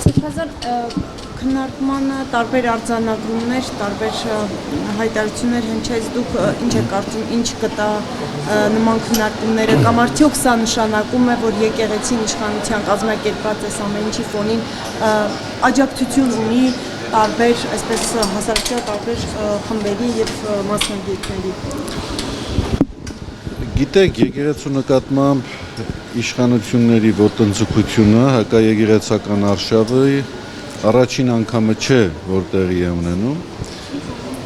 Սրբազան քննարկմանը տարբեր արձանագրումներ, տարբեր հայտարարություններ հնչեց, դուք ինչ եք կարծում, ինչ կտա նման քննարկումները, կամ արդյոք սա նշանակում է, որ եկեղեցին իշխանության կազմակերպած այս ամեն ինչի ֆոնին աջակցություն ունի տարբեր, այսպես հասարակության տարբեր խմբերի եւ մասնագետների։ Գիտեք, եկեղեցու նկատմամբ իշխանությունների ոտնձգությունը, հակաեկեղեցական արշավը առաջին անգամը չէ, որ տեղի է ունենում,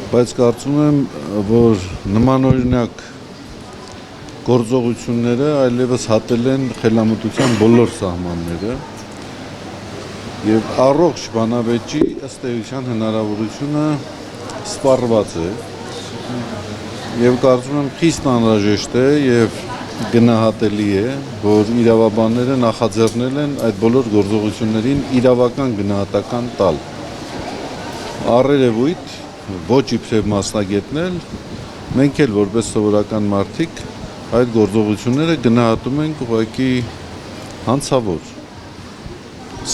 բայց կարծում եմ, որ նմանօրինակ գործողությունները այլևս հատել են խելամտության բոլոր սահմանները եւ առողջ բանավեճի ըստ էության հնարավորությունը սպառված է եւ կարծում եմ խիստ անհրաժեշտ է եւ գնահատելի է, որ իրավաբանները նախաձեռնել են այդ բոլոր գործողություններին իրավական գնահատական տալ։ Առերևույթ ոչ իբրև մասնագետնել, մենք էլ որպես սովորական մարդիկ այդ գործողությունները գնահատում ենք ուղղակի հանցավոր,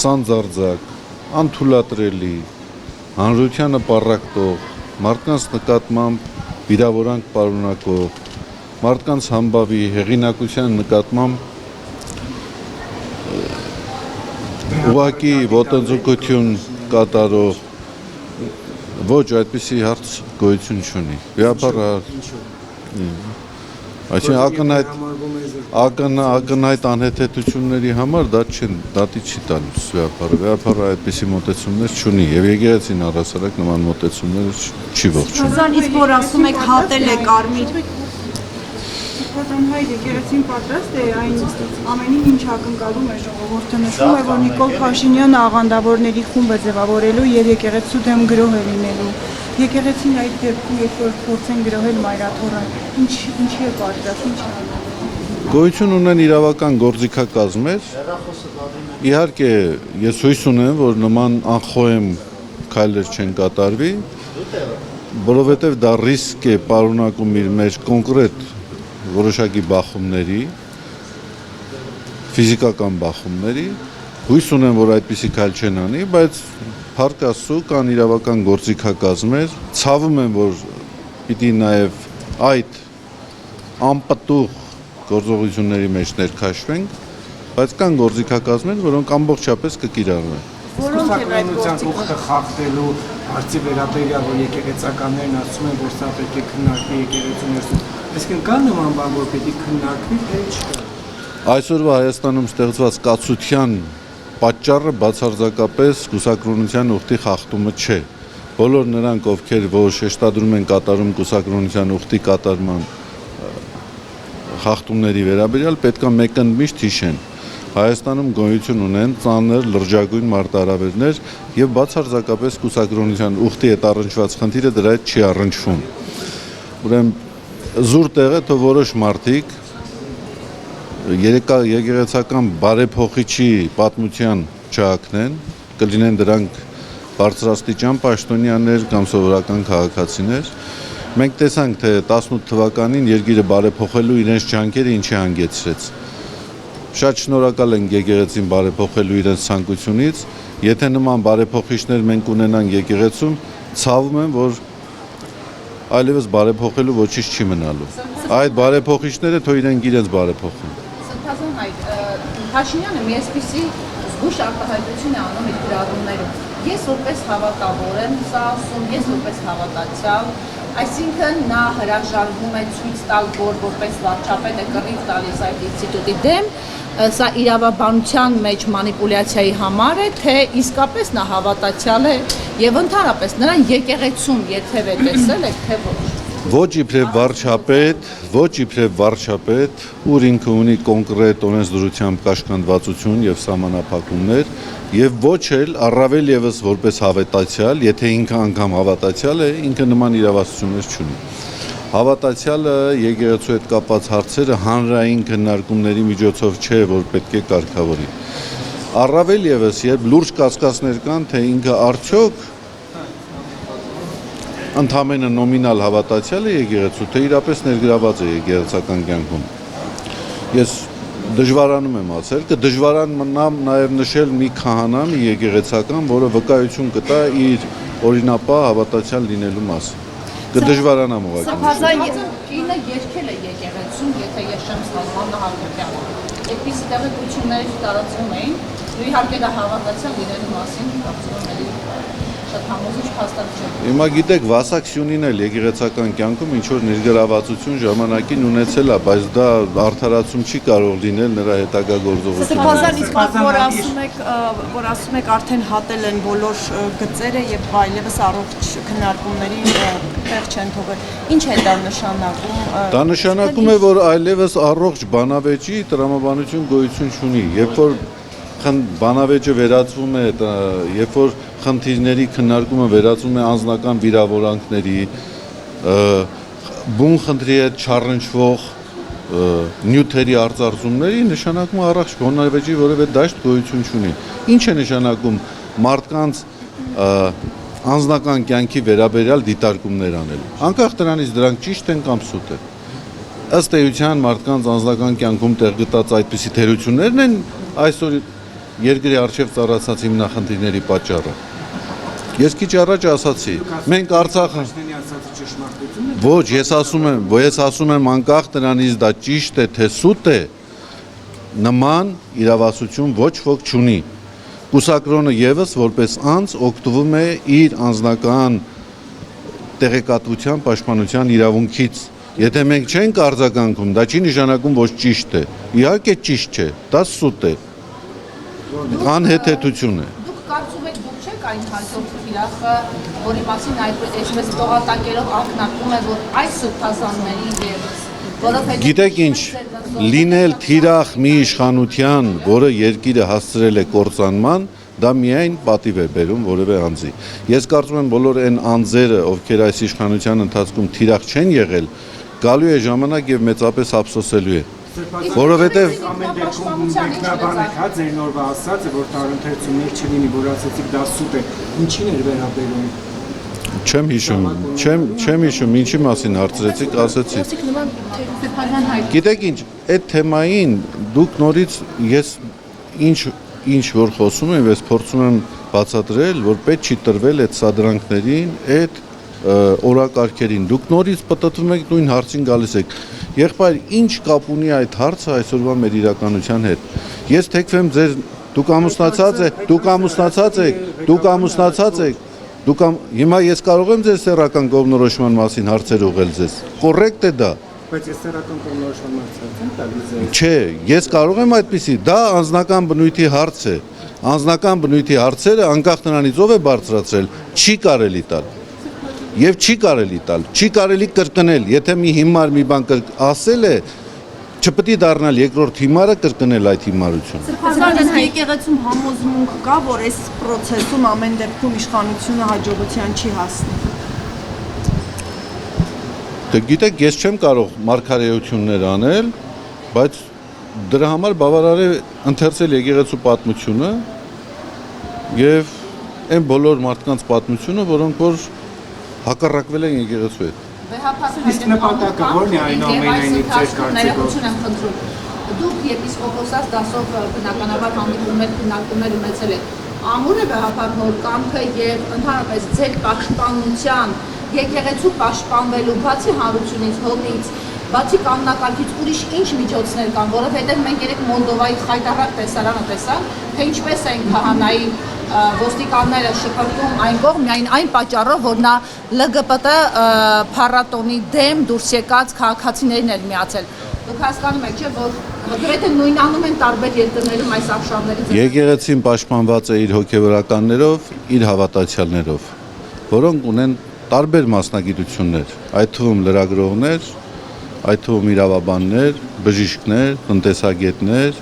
սանձարձակ, անթույլատրելի, հանրությանը պառակտող, մարդկանց նկատմամբ վիրավորանք պարունակող, մարդկանց համբավի հեղինակության նկատմամբ ուղղակի ոտնձգություն կատարող ոչ այդպիսի հարց գոյություն չունի։ Այսինքն ակնհայտ անհեթեթությունների համար դատի չի տալիս վեհապարը այդպիսի մոտեցումներ չունի եւ եկեղեցին առհասարակ նման մոտեցումներ չի ողջունում։ Իսկ որ ասում եք հատել է կարմիր Հայ եկեղեցին պատրաստ է այն ամենին, ինչ ակնկալում է ժողովուրդը, նշում է, որ Նիկոլ Փաշինյանը աղանդավորների խումբ է ձևավորելու եւ եկեղեցու դեմ գրոհ է լինելու։ Եկեղեցին այդ դեպքում, երբ որ փորձեն գրոհել մայրաթորը, ինչի է պատրաստ, ինչ է։ Գոյություն ունեն իրավական գործիքակազմեր։ Իհարկե, ես հույս ունեմ, որ նման անխոհեմ քայլեր չեն կատարվի, որովհետեւ դա ռիսկ է պարունակում իր մեջ կոնկրետ որոշակի բախումների, ֆիզիկական բախումների, հույս ունեմ, որ այդպիսի քայլ չեն անի, բայց փառք Աստծո կան իրավական գործիքակազմեր, ցավում եմ, որ պիտի նաև այդ անպտուղ գործողությունների մեջ ներքաշվենք, բայց կան գործիքակազմեր, որոնք ամբողջապես կկիրառվեն։ որոնք են այդ գործիքակազմը խախտելու հարցի վերաբերյալ, որ եկեղեցականներն ասում են, որ սա պետք է քննարկվի եկեղեցու ներսում։ Այսինքն կա նման բան, որ պետք է քննարկվի, թե չկա։ Այսօրվա Հայաստանում ստեղծված կացության պատճառը բացարձակապես կուսակրոնության ուխտի խախտումը չէ։ Բոլոր նրանք, ովքեր որ շեշտադրում են կատարում կուսակրոնության ուխտի կատարման խախտումների վերաբերյալ, պետք է մեկընդմիշտ հիշեն։ Հայաստանում գոյություն ունեն ծանր լրջագույն մարտահրավերներ եւ բացարձակապես կուսակրոնության ուխտի հետ առնչված խնդիրը դրա հետ չի առնչվում։ Ուրեմն զուր տեղ է, թե որոշ մարդիկ եկեղեցական բարեփոխիչի պատմության չհակնեն, կլինեն դրանք բարձրաստիճան պաշտոնյաներ կամ սովորական քաղաքացիներ։ Մենք տեսանք, թե 18 թվականին երկիրը բարեփոխելու իրենց ջանքերը ինչի հանգեցրեց։ Շատ շնորհակալ ենք եկեղեցին բարեփոխելու իրենց ցանկությունից, եթե նման բարեփոխիչներ մենք ունենանք եկեղեցում, ցավում եմ, որ այլևս բարեփոխելու ոչինչ չի մնալու։ Այդ բարեփոխիչները թող իրենց բարեփոխեն։ Սրբազան Հայ, Փաշինյանը մի այսպիսի զգուշ արտահայտություն է անում իր գրառումներում։ Ես որպես հավատավոր եմ սա ասում, ես որպես հավատացյալ, այսինքն նա հրաժարվում է ցույց տալ, որ որպես վարչապետ է կռիվ տալիս այդ ինստիտուտի դեմ, սա իրավաբանության մեջ մանիպուլյացիայի համար է, թե իսկապես նա հավատացյալ է եւ ընդհանրապես նրան եկեղեցում երբևէ տեսել եք, թե ոչ։ Ոչ իբրև վարչապետ, ուր ինքը ունի կոնկրետ օրենսդրությամբ կաշկանդվածություն եւ սահմանափակումներ, եւ ոչ էլ առավել եւս որպես հավատացյալ, եթե ինքը անգամ հավատացյալ է, ինքը նման իրավասություններ չունի։ Հավատացյալը եկեղեցու հետ կապված հարցերը հանրային քննարկումների միջոցով չէ, որ պետք է կարգավորի։ Առավել եւս, երբ լուրջ կասկածներ կան, թե ինքը արդյոք ընդամենը նոմինալ հավատացյալ է եկեղեցու, թե իրապես ներգրաված է եկեղեցական կյանքում։ Ես դժվարանում եմ ասել, կդժվարանամ նաև նշել մի քահանա, մի եկեղեցական, որը վկայություն կտա իր օրինապահ հավատացյալ լինելու մասին։ Կդժվարանամ ուղղակի։ Կինը երկել է եկեղեցում, եթե ես չեմ սխալվում, Հակոբյանը։ Այդպիսի տեղեկություններ տարածվում էին, ու իհարկե դա հավատացյալ լինելու մասին կարծում շատ համոզիչ փաստակ չէ։ Հիմա գիտեք, Վասակ Սյունին էլ եկեղեցական կյանքում ինչ որ ներգրավվածություն ժամանակին ունեցել է, բայց դա արդարացում չի կարող լինել նրա հետագա գործողությունները։ Սրբազան իսկ որ ասում եք արդեն հատել են բոլոր գծերը եւ այլևս առողջ քննարկումների տեղ չեն թողել։ Ինչ է դա նշանակում։ Դա նշանակում է, որ այլևս առողջ բանավեճի տրամաբանություն գոյություն չունի։ Երբ որ բանավեճը վերածվում է, երբ որ խնդիրների քննարկումը վերածվում է անձնական վիրավորանքների, բուն խնդրի հետ չառնչվող նյութերի արծարծումների, նշանակում է առողջ բանավեճի որևէ դաշտ գոյություն չունի։ Ինչ է նշանակում մարդկանց անձնական կյանքի վերաբերյալ դիտարկումներ անել։ Անկախ դրանից դրանք ճիշտ են կամ սուտ են։ Ըստ էության մարդկանց անձնական կյանքում տեղ գտած այդպիսի թերություններն են այսօր երկրի առջև ծառացած հիմնախնդիրների պատճառը։ Ես քիչ առաջ ասացի, մենք Արցախը ոչ, ես ասում եմ անկախ դրանից դա ճիշտ է թե սուտ է, նման իրավասություն ոչ ոք չունի։ Կուսակրոնը եւս որպես անձ օգտվում է իր անձնական տեղեկատվության պաշտպանության իրավունքից։ Եթե մենք չենք արձագանքում, դա չի նշանակում, որ ճիշտ է։ Իհարկե ճիշտ չէ, դա սուտ է։ Անհեթեթություն է։ Դուք կարծում եք, դուք չեք այն հաջորդ թիրախը, որի մասին այսպես տողատակելով ակնարկում է, որ այս սրբազանների ևս, որովհետև Գիտեք ինչ, լինել թիրախ մի իշխանության, որը երկիրը հասցրել է կործանման, դա միայն պատիվ է բերում որևէ անձի։ Ես կարծում եմ բոլոր այն անձերը, ովքեր այս իշխանության ընթացքում թիրախ չեն եղել, գալու է ժամանակ եւ մեծապես ափսոսելու է։ Որովհետև ամեն դեպքում մեկնաբան եք, հա, ձեր նորվա ասած է, որ տարընթերցումներ չլինի, որ ասեցիք դա սուտ է։ Ինչին էր վերաբերում։ Չեմ հիշում, ինչի մասին հարցրեցիք, ասեցի։ Գիտեք ինչ, այդ թեմային դուք նորից ես ինչ որ խոսում եմ, ես փորձում եմ բացատրել, որ պետք չի տրվել այդ սադրանքներին, այդ օրակարգերին։ Դուք նորից պատտվում եք նույն հարցին գալիս եք։ Եղբայր, ինչ կապ ունի այդ հարցը այսօրվա մեր իրականության հետ։ Ես թեքվեմ ձեր դուք ամուսնացած եք, հիմա ես կարող եմ ձեր սեռական կողմնորոշման մասին հարցեր ուղղել ձեզ։ Կոռեկտ է դա։ Բայց ես սեռական կողմնորոշման հարց եմ տալիս։ Չէ, ես կարող եմ այդպեսի, դա անձնական բնույթի հարց է։ Անձնական բնույթի հարցերը անկախ նրանից ով է բարձրացրել, չի կարելի տալ։ Եվ չի կարելի կրկնել, եթե մի հիմար մի բան ասել է, չպետք է դառնալ երկրորդ հիմարը կրկնել այդ հիմարությունը։ Սրբազան եկեղեցում համոզմունք կա, որ այս process-ում ամեն դեպքում իշխանությունը հաջողության չի հասնի։ Դե գիտեք, ես չեմ կարող մարգարեություններ անել, բայց դրա համար բավարար է ընթերցել եկեղեցու պատմությունը եւ այն բոլոր մարդկանց պատմությունը, որոնք որ հակառակվել են եկեղեցու հետ։ Իսկ նպատակը ո՞րն է այնուամենայնիվ ձեր կարծիքով։ Դուք եպիսկոպոսած դասով բնականաբար հանդիպումներ քննարկումներ ունեցել եք։ Ամուր է բեհապար նոր կամքը եւ ընդհանրապես ձեր պաշտպանության եկեղեցու պաշտպանվելու բացի հանրությունից հողից, բացի կանոնակարգից ուրիշ ինչ միջոցներ կան, որովհետեւ մենք երեք Մոլդովայի խայտարակ տեսարանը տեսանք, թե ինչպես են քահանայի ոստիկանները շփոթում այն կողմ միայն այն պատճառով, որ նա ԼԳԲՏ փառատոնի դեմ դուրս եկած քաղաքացիներին էր միացել։ Դուք հասկանում եք, չէ՞, որ գրեթե նույնանում են տարբեր երկրներում այս արշավներից։ Եկեղեցին պաշտպանված է իր հոգևորականներով, իր հավատացյալներով, որոնք ունեն տարբեր մասնագիտություններ, այդ թվում լրագրողներ, այդ թվում իրավաբաններ, բժիշկներ, տնտեսագետներ,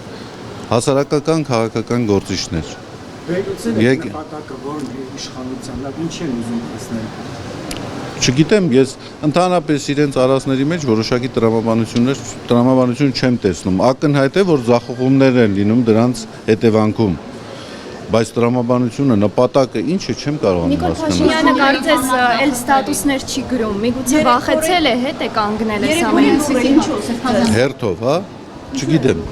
հասարակական քաղաքական գործիչներ։ Վերլուծել նպատակը ո՞րն է իշխանության, լավ ինչ են ուզում տեսնել։ Չգիտեմ, ես ընդհանրապես իրենց արածների մեջ որոշակի տրամաբանություն չեմ տեսնում։ Ակնհայտ է, որ ձախողումներ են լինում դրանց հետևանքում։ Բայց տրամաբանությունը նպատակը ինչ է, չեմ կարող Նիկոլ Փաշինյանը կարծես էլ ստատուսներ չի գրում, միգուցե վախեցել է, հետ է կանգնել այս ամենից։ Հերթով, հա? Չգիտեմ։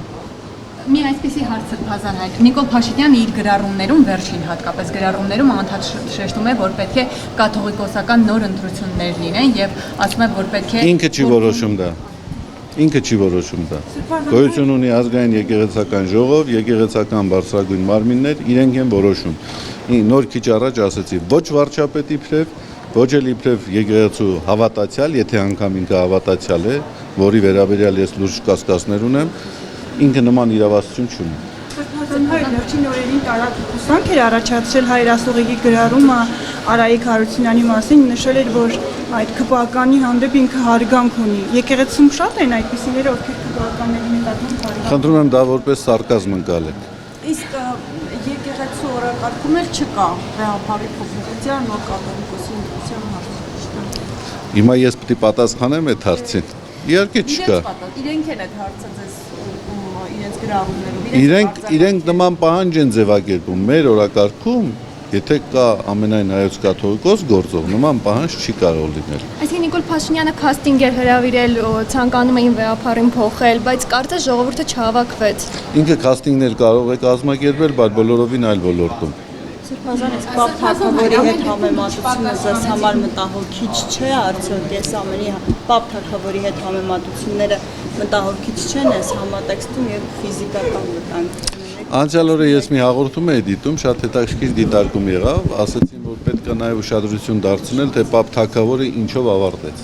Մի այսպեսի հարց բազանայք։ Նիկոլ Փաշինյանը իր գրառումներում վերջին հատկապես գրառումներում անդադ շեշտում է, որ պետք է կաթողիկոսական նոր ընտրություններ լինեն եւ ասում է, որ պետք է Ինքը չի որոշում դա։ Ինքը չի որոշում դա։ Գոյություն ունի ազգային եկեղեցական ժողով, եկեղեցական բարձրագույն մարմիններ, իրենք են որոշում։ Նոր քիչ առաջ ասացի, ոչ վարչապետի իբրև, ոչ էլ իբրև եկեղեցու հավատացյալ, եթե անգամ ինքը հավատացյալ է, որի վերաբերյալ ես լուրջ կասկածներ ունեմ, ինքը նման իրավասություն չունի։ Սրբազան հայր վերջին օրերին տարածք էր առաջացրել հայրասողիկի գրառումը Արայիկ Հարությունյանի մասին, նշել էր, որ այդ քպականի հանդեպ ինքը հարգանք ունի։ Եկեղեցում շատ են այդպիսիները, ովքեր քպականների նկատմամբ հարգանք։ Խնդրում եմ դա որպես սարկազմ ընկալեք։ Իսկ եկեղեցու օրակարգում էլ չկա վեհապարի փոփոխության, նոր կաթողիկոսի ընտրության հարցը։ Հիմա ես պետք է պատասխանեմ այդ հարցին։ Իհարկե չկա։ Իրենք են այդ հարցը ձեզ իրենց գրառումներով։ Իրենք նման պահանջ են ձևակերպում մեր օրակարգում, եթե կա ամենայն հայոց կաթողիկոս գործող, նման պահանջ չի կարող լինել։ Այսինքն Նիկոլ Փաշինյանը քաստինգ էր հրավիրել, ցանկանում էին վեհապարին փոխել, բայց կարծես ժողովուրդը չհավաքվեց։ Ինքը կաստինգներ կարող է կազմակերպել, բայց բոլորովին այլ ոլորտում։ Սրբազանից Պապ Թագավորի հետ համեմատությունը ձեզ համար մտահոգիչ չէ, արդյոք ես ամենի Պապ Թագավորի հետ համեմատությունները մտահոգիչ չեն այս համատեքստում եւ ֆիզիկական վտանգությունները։ Անցյալ օրը ես մի հաղորդում էի դիտում, շատ հետաքրքիր դիտարկում եղավ, ասացին, որ պետք է նաև ուշադրություն դարձնել, թե Պապ Թագավորը ինչով ավարտեց։